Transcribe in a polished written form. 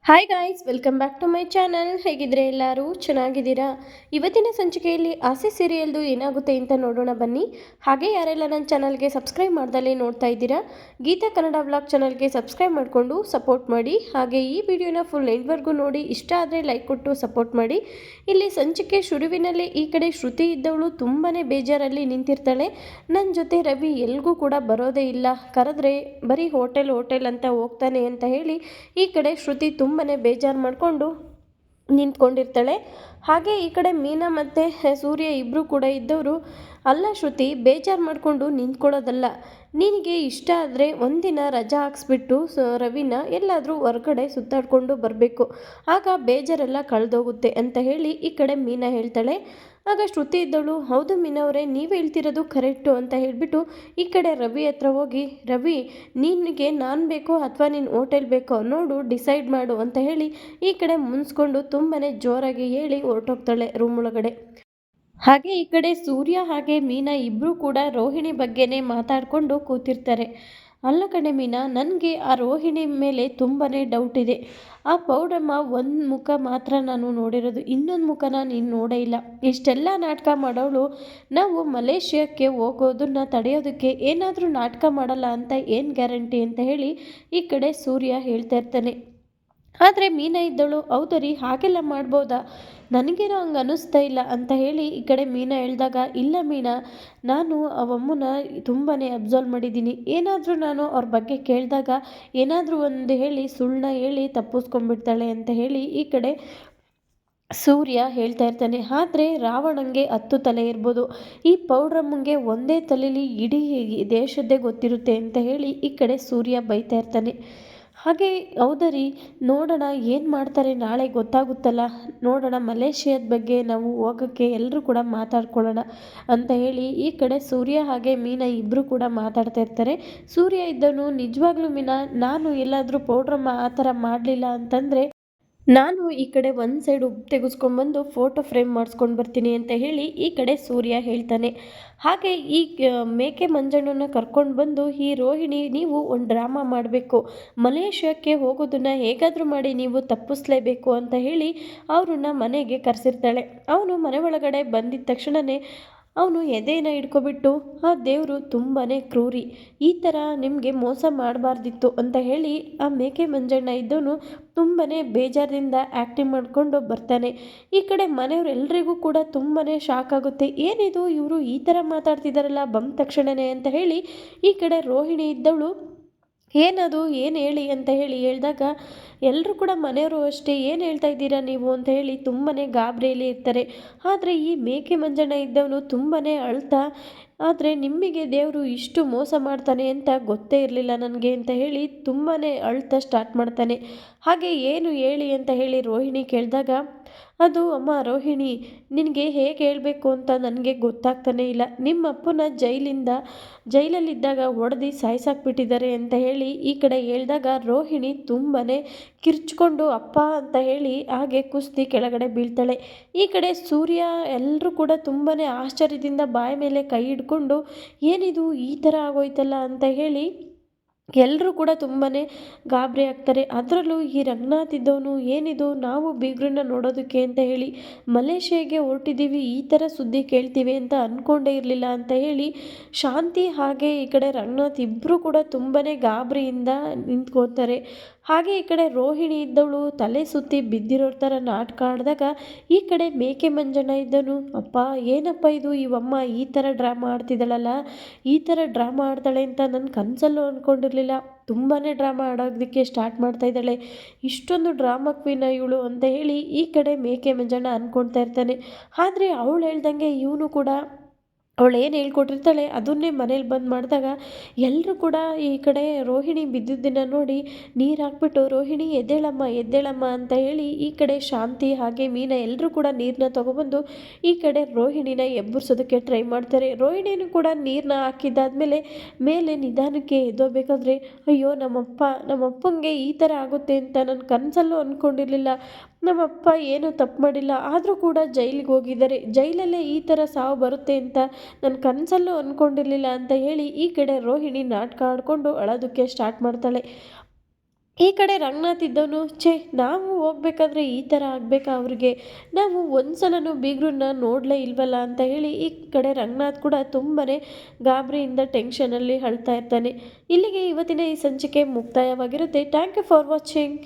Hi guys, welcome back to my channel. ಹೇಗಿದ್ರೆ ಎಲ್ಲರೂ ಚೆನ್ನಾಗಿದ್ದೀರಾ? ಇವತ್ತಿನ ಸಂಚಿಕೆಯಲ್ಲಿ ಆಸೆ ಸೀರಿಯಲ್ದು ಏನಾಗುತ್ತೆ ಅಂತ ನೋಡೋಣ ಬನ್ನಿ. ಹಾಗೆ ಯಾರೆಲ್ಲ ನನ್ನ ಚಾನಲ್ಗೆ ಸಬ್ಸ್ಕ್ರೈಬ್ ಮಾಡ್ದಲೇ ನೋಡ್ತಾ ಇದ್ದೀರಾ, ಗೀತಾ ಕನ್ನಡ ವ್ಲಾಗ್ ಚಾನಲ್ಗೆ ಸಬ್ಸ್ಕ್ರೈಬ್ ಮಾಡಿಕೊಂಡು ಸಪೋರ್ಟ್ ಮಾಡಿ. ಹಾಗೆ ಈ ವಿಡಿಯೋನ ಫುಲ್ ಎಂಡ್ವರೆಗೂ ನೋಡಿ, ಇಷ್ಟ ಆದರೆ ಲೈಕ್ ಕೊಟ್ಟು ಸಪೋರ್ಟ್ ಮಾಡಿ. ಇಲ್ಲಿ ಸಂಚಿಕೆ ಶುರುವಿನಲ್ಲಿ ಈ ಕಡೆ ಶ್ರುತಿ ಇದ್ದವಳು ತುಂಬಾ ಬೇಜಾರಲ್ಲಿ ನಿಂತಿರ್ತಾಳೆ. ನನ್ನ ಜೊತೆ ರವಿ ಎಲ್ಗೂ ಕೂಡ ಬರೋದೇ ಇಲ್ಲ, ಕರೆದ್ರೆ ಬರೀ ಹೋಟೆಲ್ ಅಂತ ಹೋಗ್ತಾನೆ ಅಂತ ಹೇಳಿ ಈ ಕಡೆ ಶ್ರುತಿ ತುಂಬನೇ ಬೇಜಾರು ಮಾಡಿಕೊಂಡು ನಿಂತ್ಕೊಂಡಿರ್ತಾಳೆ. ಹಾಗೆ ಈ ಕಡೆ ಮೀನಾ ಮತ್ತು ಸೂರ್ಯ ಇಬ್ಬರು ಕೂಡ ಇದ್ದವರು, ಅಲ್ಲ ಶ್ರುತಿ, ಬೇಜಾರು ಮಾಡಿಕೊಂಡು ನಿಂತ್ಕೊಳ್ಳೋದಲ್ಲ, ನಿನಗೆ ಇಷ್ಟ ಆದರೆ ಒಂದಿನ ರಜಾ ಹಾಕ್ಸ್ಬಿಟ್ಟು ರವಿನ ಎಲ್ಲಾದರೂ ಹೊರಗಡೆ ಸುತ್ತಾಡ್ಕೊಂಡು ಬರಬೇಕು, ಆಗ ಬೇಜಾರೆಲ್ಲ ಕಳೆದೋಗುತ್ತೆ ಅಂತ ಹೇಳಿ ಈ ಕಡೆ ಮೀನಾ ಹೇಳ್ತಾಳೆ. ಆಗ ಶ್ರುತಿ ಇದ್ದವಳು, ಹೌದು ಮೀನವರೇ, ನೀವು ಹೇಳ್ತಿರೋದು ಕರೆಕ್ಟು ಅಂತ ಹೇಳಿಬಿಟ್ಟು ಈ ಕಡೆ ರವಿ ಹತ್ರ ಹೋಗಿ, ರವಿ, ನಿನಗೆ ನಾನು ಬೇಕೋ ಅಥವಾ ನೀನು ಹೋಟೆಲ್ ಬೇಕೋ ನೋಡು, ಡಿಸೈಡ್ ಮಾಡು ಅಂತ ಹೇಳಿ ಈ ಕಡೆ ಮುನ್ಸ್ಕೊಂಡು ತುಂಬಾ ಜೋರಾಗಿ ಹೇಳಿ ಹೊರಟೋಗ್ತಾಳೆ ರೂಮ್ ಒಳಗಡೆ. ಹಾಗೆ ಈ ಕಡೆ ಸೂರ್ಯ ಹಾಗೆ ಮೀನಾ ಇಬ್ಬರು ಕೂಡ ರೋಹಿಣಿ ಬಗ್ಗೆನೇ ಮಾತಾಡಿಕೊಂಡು ಕೂತಿರ್ತಾರೆ. ಅಲ್ಲ ಕಣೆ ಮೀನಾ, ನನಗೆ ಆ ರೋಹಿಣಿ ಮೇಲೆ ತುಂಬಾ ಡೌಟ್ ಇದೆ. ಆ ಪೌಡಮ್ಮ ಒಂದು ಮುಖ ಮಾತ್ರ ನಾನು ನೋಡಿರೋದು, ಇನ್ನೊಂದು ಮುಖನ ನೀನು ನೋಡೇ ಇಲ್ಲ. ಇಷ್ಟೆಲ್ಲ ನಾಟಕ ಮಾಡೋಳು ನಾವು ಮಲೇಷ್ಯಾಕ್ಕೆ ಹೋಗೋದನ್ನ ತಡೆಯೋದಕ್ಕೆ ಏನಾದರೂ ನಾಟಕ ಮಾಡಲ್ಲ ಅಂತ ಏನು ಗ್ಯಾರಂಟಿ ಅಂತ ಹೇಳಿ ಈ ಕಡೆ ಸೂರ್ಯ ಹೇಳ್ತಾ ಇರ್ತಾನೆ. ಆದರೆ ಮೀನಾ ಇದ್ದಳು, ಹೌದು ರೀ, ಹಾಗೆಲ್ಲ ಮಾಡ್ಬೋದಾ, ನನಗೇನೋ ಹಂಗೆ ಅನ್ನಿಸ್ತಾ ಇಲ್ಲ ಅಂತ ಹೇಳಿ ಈ ಕಡೆ ಮೀನಾ ಹೇಳಿದಾಗ, ಇಲ್ಲ ಮೀನಾ, ನಾನು ಅವಮ್ಮನ ತುಂಬಾ ಅಬ್ಸರ್ವ್ ಮಾಡಿದ್ದೀನಿ. ಏನಾದರೂ ನಾನು ಅವ್ರ ಬಗ್ಗೆ ಕೇಳಿದಾಗ ಏನಾದರೂ ಒಂದು ಹೇಳಿ ಸುಳ್ಳನ್ನ ಹೇಳಿ ತಪ್ಪಿಸ್ಕೊಂಡ್ಬಿಡ್ತಾಳೆ ಅಂತ ಹೇಳಿ ಈ ಕಡೆ ಸೂರ್ಯ ಹೇಳ್ತಾ ಇರ್ತಾನೆ. ಆದರೆ ರಾವಣಂಗೆ 10 ತಲೆ ಇರ್ಬೋದು, ಈ ಪೌಡ್ರಮ್ಮಂಗೆ ಒಂದೇ ತಲೆಯಲ್ಲಿ ಇಡೀ ದೇಶದ್ದೇ ಗೊತ್ತಿರುತ್ತೆ ಅಂತ ಹೇಳಿ ಈ ಕಡೆ ಸೂರ್ಯ ಬೈತಾ ಇರ್ತಾನೆ. ಹಾಗೆ ಹೌದರಿ, ನೋಡೋಣ ಏನು ಮಾಡ್ತಾರೆ, ನಾಳೆ ಗೊತ್ತಾಗುತ್ತಲ್ಲ, ನೋಡೋಣ, ಮಲೇಷ್ಯಾದ ಬಗ್ಗೆ ನಾವು ಹೋಗೋಕ್ಕೆ ಎಲ್ಲರೂ ಕೂಡ ಮಾತಾಡ್ಕೊಳ್ಳೋಣ ಅಂತ ಹೇಳಿ ಈ ಕಡೆ ಸೂರ್ಯ ಹಾಗೆ ಮೀನಾ ಇಬ್ಬರು ಕೂಡ ಮಾತಾಡ್ತಾ ಇರ್ತಾರೆ. ಸೂರ್ಯ ಇದ್ದವನು, ನಿಜವಾಗ್ಲೂ ಮೀನಾ, ನಾನು ಎಲ್ಲಾದರೂ ಪೌಡ್ರಮ್ಮ ಆ ಥರ ಮಾಡಲಿಲ್ಲ ಅಂತಂದರೆ ನಾನು ಈ ಕಡೆ ಒಂದು ಸೈಡ್ ಉಪ್ಪು ತೆಗೆಸ್ಕೊಂಡ್ಬಂದು ಫೋಟೋ ಫ್ರೇಮ್ ಮಾಡಿಸ್ಕೊಂಡು ಬರ್ತೀನಿ ಅಂತ ಹೇಳಿ ಈ ಕಡೆ ಸೂರ್ಯ ಹೇಳ್ತಾನೆ. ಹಾಗೆ ಈ ಮೇಕೆ ಮಂಜಣ್ಣನ ಕರ್ಕೊಂಡು ಬಂದು, ಈ ರೋಹಿಣಿ, ನೀವು ಒಂದು ಡ್ರಾಮಾ ಮಾಡಬೇಕು, ಮಲೇಷ್ಯಾಕ್ಕೆ ಹೋಗೋದನ್ನು ಹೇಗಾದರೂ ಮಾಡಿ ನೀವು ತಪ್ಪಿಸ್ಲೇಬೇಕು ಅಂತ ಹೇಳಿ ಅವ್ರನ್ನ ಮನೆಗೆ ಕರೆಸಿರ್ತಾಳೆ. ಅವನು ಮನೆ ಒಳಗಡೆ ಬಂದಿದ್ದ ತಕ್ಷಣವೇ ಅವನು ಎದೆನ ಹಿಡ್ಕೊಬಿಟ್ಟು, ಆ ದೇವರು ತುಂಬಾ ಕ್ರೂರಿ, ಈ ಥರ ನಿಮಗೆ ಮೋಸ ಮಾಡಬಾರ್ದಿತ್ತು ಅಂತ ಹೇಳಿ ಆ ಮೇಕೆ ಮಂಜಣ್ಣ ಇದ್ದವನು ತುಂಬಾ ಬೇಜಾರಿಂದ ಆ್ಯಕ್ಟಿಂಗ್ ಮಾಡಿಕೊಂಡು ಬರ್ತಾನೆ. ಈ ಕಡೆ ಮನೆಯವರೆಲ್ಲರಿಗೂ ಕೂಡ ತುಂಬಾ ಶಾಕ್ ಆಗುತ್ತೆ, ಏನಿದು ಇವರು ಈ ಥರ ಮಾತಾಡ್ತಿದ್ದಾರಲ್ಲ ಬಂದ ತಕ್ಷಣವೇ ಅಂತ ಹೇಳಿ ಈ ಕಡೆ ರೋಹಿಣಿ ಇದ್ದವಳು, ಏನದು, ಏನು ಹೇಳಿ ಅಂತ ಹೇಳಿ ಹೇಳಿದಾಗ ಎಲ್ಲರೂ ಕೂಡ ಮನೆಯವರು ಅಷ್ಟೇ, ಏನು ಹೇಳ್ತಾ ಇದ್ದೀರಾ ನೀವು ಅಂತ ಹೇಳಿ ತುಂಬಾ ಗಾಬರಿಯಲ್ಲಿ ಇರ್ತಾರೆ. ಆದರೆ ಈ ಮೇಕೆ ಮಂಜಣ್ಣ ಇದ್ದವನು ತುಂಬಾ ಅಳ್ತಾ, ಆದರೆ ನಿಮಗೆ ದೇವರು ಇಷ್ಟು ಮೋಸ ಮಾಡ್ತಾನೆ ಅಂತ ಗೊತ್ತೇ ಇರಲಿಲ್ಲ ನನಗೆ ಅಂತ ಹೇಳಿ ತುಂಬಾ ಅಳ್ತಾ ಸ್ಟಾರ್ಟ್ ಮಾಡ್ತಾನೆ. ಹಾಗೆ ಏನು ಹೇಳಿ ಅಂತ ಹೇಳಿ ರೋಹಿಣಿ ಕೇಳಿದಾಗ, ಅದು ಅಮ್ಮ ರೋಹಿಣಿ, ನಿನಗೆ ಹೇಗೆ ಹೇಳಬೇಕು ಅಂತ ನನಗೆ ಗೊತ್ತಾಗ್ತಾನೇ ಇಲ್ಲ, ನಿಮ್ಮ ಅಪ್ಪನ ಜೈಲಲ್ಲಿದ್ದಾಗ ಹೊಡೆದು ಸಾಯಿಸಾಕ್ಬಿಟ್ಟಿದ್ದಾರೆ ಅಂತ ಹೇಳಿ ಈ ಕಡೆ ಹೇಳಿದಾಗ ರೋಹಿಣಿ ತುಂಬಾ ಕಿರ್ಚ್ಕೊಂಡು ಅಪ್ಪ ಅಂತ ಹೇಳಿ ಹಾಗೆ ಕುಸ್ತಿ ಕೆಳಗಡೆ ಬೀಳ್ತಾಳೆ. ಈ ಕಡೆ ಸೂರ್ಯ ಎಲ್ಲರೂ ಕೂಡ ತುಂಬಾ ಆಶ್ಚರ್ಯದಿಂದ ಬಾಯಿ ಮೇಲೆ ಕೈ ಹಿಡ್ಕೊಂಡು, ಏನಿದು ಈ ಥರ ಆಗೋಯ್ತಲ್ಲ ಅಂತ ಹೇಳಿ ಎಲ್ಲರೂ ಕೂಡ ತುಂಬಾ ಗಾಬರಿ ಆಗ್ತಾರೆ. ಅದರಲ್ಲೂ ಈ ರಂಗನಾಥ್ ಇದ್ದವನು, ಏನಿದು, ನಾವು ಬೀಗ್ರನ್ನ ನೋಡೋದಕ್ಕೆ ಅಂತ ಹೇಳಿ ಮಲೇಷ್ಯಾಗೆ ಹೊರಟಿದ್ದೀವಿ, ಈ ಥರ ಸುದ್ದಿ ಕೇಳ್ತೀವಿ ಅಂತ ಅಂದ್ಕೊಂಡೇ ಇರಲಿಲ್ಲ ಅಂತ ಹೇಳಿ ಶಾಂತಿ ಹಾಗೆ ಈ ಕಡೆ ರಂಗನಾಥ್ ಇಬ್ಬರು ಕೂಡ ತುಂಬಾ ಗಾಬರಿಯಿಂದ ನಿಂತ್ಕೋತಾರೆ. ಹಾಗೆ ಈ ಕಡೆ ರೋಹಿಣಿ ಇದ್ದವಳು ತಲೆ ಸುತ್ತಿ ಬಿದ್ದಿರೋ ಥರ ನಾಟಕ ಆಡಿದಾಗ ಈ ಕಡೆ ಮೇಕೆ ಮಂಜಣ್ಣ ಇದ್ದನು, ಅಪ್ಪ ಏನಪ್ಪ ಇದು, ಇವಮ್ಮ ಈ ಥರ ಡ್ರಾಮಾ ಆಡ್ತಿದ್ದಾಳಲ್ಲ, ಈ ಥರ ಡ್ರಾಮಾ ಆಡ್ತಾಳೆ ಅಂತ ನನ್ನ ಕನಸಲ್ಲೂ ಅಂದ್ಕೊಂಡಿರಲಿಲ್ಲ, ತುಂಬಾ ಡ್ರಾಮಾ ಆಡೋದಕ್ಕೆ ಸ್ಟಾರ್ಟ್ ಮಾಡ್ತಾ ಇದ್ದಾಳೆ, ಇಷ್ಟೊಂದು ಡ್ರಾಮಾ ಕ್ವೀನ ಇವಳು ಅಂತ ಹೇಳಿ ಈ ಕಡೆ ಮೇಕೆ ಮಂಜಣ್ಣ ಅಂದ್ಕೊಳ್ತಾ ಇರ್ತಾನೆ. ಆದರೆ ಅವಳು ಹೇಳ್ದಂಗೆ ಇವನು ಕೂಡ ಅವಳು ಏನು ಹೇಳ್ಕೊಟ್ಟಿರ್ತಾಳೆ ಅದನ್ನೇ ಮನೇಲಿ ಬಂದು ಮಾಡಿದಾಗ ಎಲ್ಲರೂ ಕೂಡ ಈ ಕಡೆ ರೋಹಿಣಿ ಬಿದ್ದಿದ್ದನ್ನು ನೋಡಿ ನೀರು ಹಾಕ್ಬಿಟ್ಟು, ರೋಹಿಣಿ ಎದ್ದೇಳಮ್ಮ ಎದ್ದೇಳಮ್ಮ ಅಂತ ಹೇಳಿ ಈ ಕಡೆ ಶಾಂತಿ ಹಾಗೆ ಮೀನಾ ಎಲ್ಲರೂ ಕೂಡ ನೀರನ್ನ ತೊಗೊಬಂದು ಈ ಕಡೆ ರೋಹಿಣಿನ ಎಬ್ಬರಿಸೋದಕ್ಕೆ ಟ್ರೈ ಮಾಡ್ತಾರೆ. ರೋಹಿಣಿನೂ ಕೂಡ ನೀರನ್ನ ಹಾಕಿದ್ದಾದ್ಮೇಲೆ ಮೇಲೆ ನಿಧಾನಕ್ಕೆ ಎದ್ದೋಗ್ಬೇಕಾದ್ರೆ, ಅಯ್ಯೋ ನಮ್ಮಪ್ಪಂಗೆ ಈ ಥರ ಆಗುತ್ತೆ ಅಂತ ನನ್ನ ಕನಸಲ್ಲೂ ಅಂದ್ಕೊಂಡಿರಲಿಲ್ಲ, ನಮ್ಮಪ್ಪ ಏನೂ ತಪ್ಪು ಮಾಡಿಲ್ಲ, ಆದರೂ ಕೂಡ ಜೈಲಿಗೆ ಹೋಗಿದ್ದಾರೆ, ಜೈಲಲ್ಲೇ ಈ ಥರ ಸಾವು ಬರುತ್ತೆ ಅಂತ ನನ್ನ ಕನಸಲ್ಲೂ ಅಂದ್ಕೊಂಡಿರಲಿಲ್ಲ ಅಂತ ಹೇಳಿ ಈ ಕಡೆ ರೋಹಿಣಿ ನಾಟಕ ಆಡಿಕೊಂಡು ಅಳೋದಕ್ಕೆ ಸ್ಟಾರ್ಟ್ ಮಾಡ್ತಾಳೆ. ಈ ಕಡೆ ರಂಗನಾಥ್ ಇದ್ದವನು ಛೇ ನಾವು ಹೋಗ್ಬೇಕಾದ್ರೆ ಈ ಥರ ಆಗಬೇಕಾ ಅವ್ರಿಗೆ, ನಾವು ಒಂದು ಸಲನೂ ಬೀಗ್ರನ್ನ ನೋಡಲೇ ಇಲ್ವಲ್ಲ ಅಂತ ಹೇಳಿ ಈ ಕಡೆ ರಂಗನಾಥ್ ಕೂಡ ತುಂಬಾ ಗಾಬರಿಯಿಂದ ಟೆನ್ಷನಲ್ಲಿ ಅಳ್ತಾ ಇರ್ತಾನೆ. ಇಲ್ಲಿಗೆ ಇವತ್ತಿನ ಈ ಸಂಚಿಕೆ ಮುಕ್ತಾಯವಾಗಿರುತ್ತೆ. Thank you for watching.